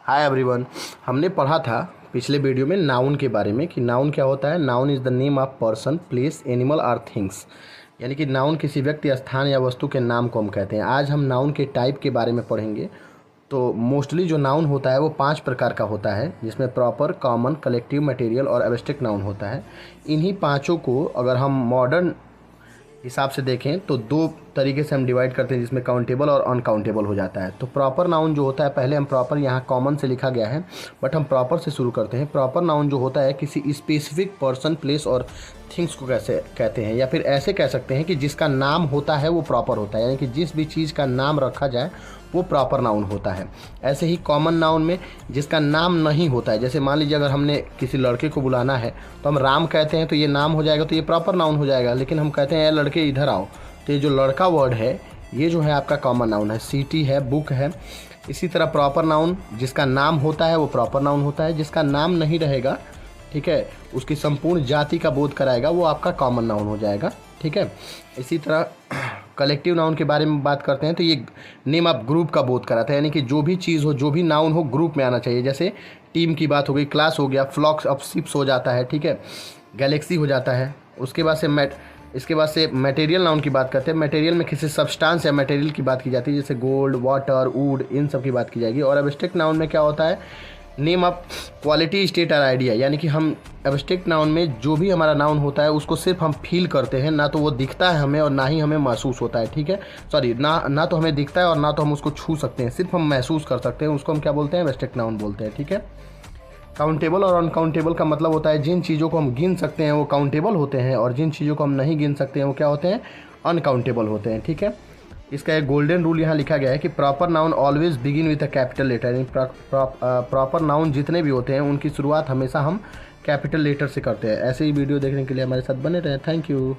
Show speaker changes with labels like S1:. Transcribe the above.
S1: Hi everyone. हमने पढ़ा था पिछले वीडियो में नाउन के बारे में कि नाउन क्या होता है। Noun is the name of person, place, animal और थिंग्स। यानी कि नाउन किसी व्यक्ति, स्थान या वस्तु के नाम को हम कहते हैं। आज हम नाउन के टाइप के बारे में पढ़ेंगे। तो मोस्टली जो नाउन होता है वो 5 प्रकार का होता है, जिसमें प्रॉपर, कॉमन, कलेक्टिव, मटेरियल और एब्स्ट्रैक्ट नाउन होता है। इन्हीं पाँचों को अगर हम मॉडर्न हिसाब से देखें तो 2 तरीके से हम डिवाइड करते हैं, जिसमें काउंटेबल और अनकाउंटेबल हो जाता है। तो प्रॉपर नाउन जो होता है, पहले हम प्रॉपर, यहाँ कॉमन से लिखा गया है बट हम प्रॉपर से शुरू करते हैं। प्रॉपर नाउन जो होता है किसी स्पेसिफिक पर्सन, प्लेस और थिंग्स को कैसे कहते हैं, या फिर ऐसे कह सकते हैं कि जिसका नाम होता है वो प्रॉपर होता है, यानी कि जिस भी चीज़ का नाम रखा जाए वो प्रॉपर नाउन होता है। ऐसे ही कॉमन नाउन में जिसका नाम नहीं होता है, जैसे मान लीजिए अगर हमने किसी लड़के को बुलाना है तो हम राम कहते हैं तो ये नाम हो जाएगा, तो ये प्रॉपर नाउन हो जाएगा। लेकिन हम कहते हैं लड़के इधर आओ, तो ये जो लड़का वर्ड है ये जो है आपका कॉमन नाउन है। सिटी है, बुक है। इसी तरह प्रॉपर नाउन जिसका नाम होता है वो प्रॉपर नाउन होता है। जिसका नाम नहीं रहेगा, ठीक है, उसकी संपूर्ण जाति का बोध कराएगा, वो आपका कॉमन नाउन हो जाएगा। ठीक है। इसी तरह कलेक्टिव नाउन के बारे में बात करते हैं तो ये नेम ऑफ ग्रुप का बोध कराता है, यानी कि जो भी चीज़ हो, जो भी नाउन हो, ग्रुप में आना चाहिए। जैसे टीम की बात हो गई, क्लास हो गया, फ्लॉक्स ऑफ शिप्स हो जाता है, ठीक है, गैलेक्सी हो जाता है। उसके बाद से इसके बाद से मटेरियल नाउन की बात करते हैं। मटेरियल में किसी सब्सटेंस या मटेरियल की बात की जाती है, जैसे गोल्ड, वाटर, वुड, इन सब की बात की जाएगी। और एब्स्ट्रैक्ट नाउन में क्या होता है, नेम ऑफ क्वालिटी, स्टेट और आइडिया, यानी कि हम एब्स्ट्रैक्ट नाउन में जो भी हमारा नाउन होता है उसको सिर्फ हम फील करते हैं, ना तो वो दिखता है हमें और ना ही हमें महसूस होता है। ठीक है, सॉरी, ना तो हमें दिखता है और ना तो हम उसको छू सकते हैं, सिर्फ हम महसूस कर सकते हैं। उसको हम क्या बोलते हैं, एब्स्ट्रैक्ट नाउन बोलते हैं। ठीक है। काउंटेबल और अनकाउंटेबल का मतलब होता है जिन चीज़ों को हम गिन सकते हैं वो काउंटेबल होते हैं, और जिन चीज़ों को हम नहीं गिन सकते हैं वो क्या होते हैं, अनकाउंटेबल होते हैं। ठीक है। इसका एक गोल्डन रूल यहाँ लिखा गया है कि proper noun always begin with a capital letter, यानी प्रॉपर नाउन जितने भी होते हैं उनकी शुरुआत हमेशा हम कैपिटल लेटर से करते हैं। ऐसे ही वीडियो देखने के लिए हमारे साथ बने रहें। Thank you.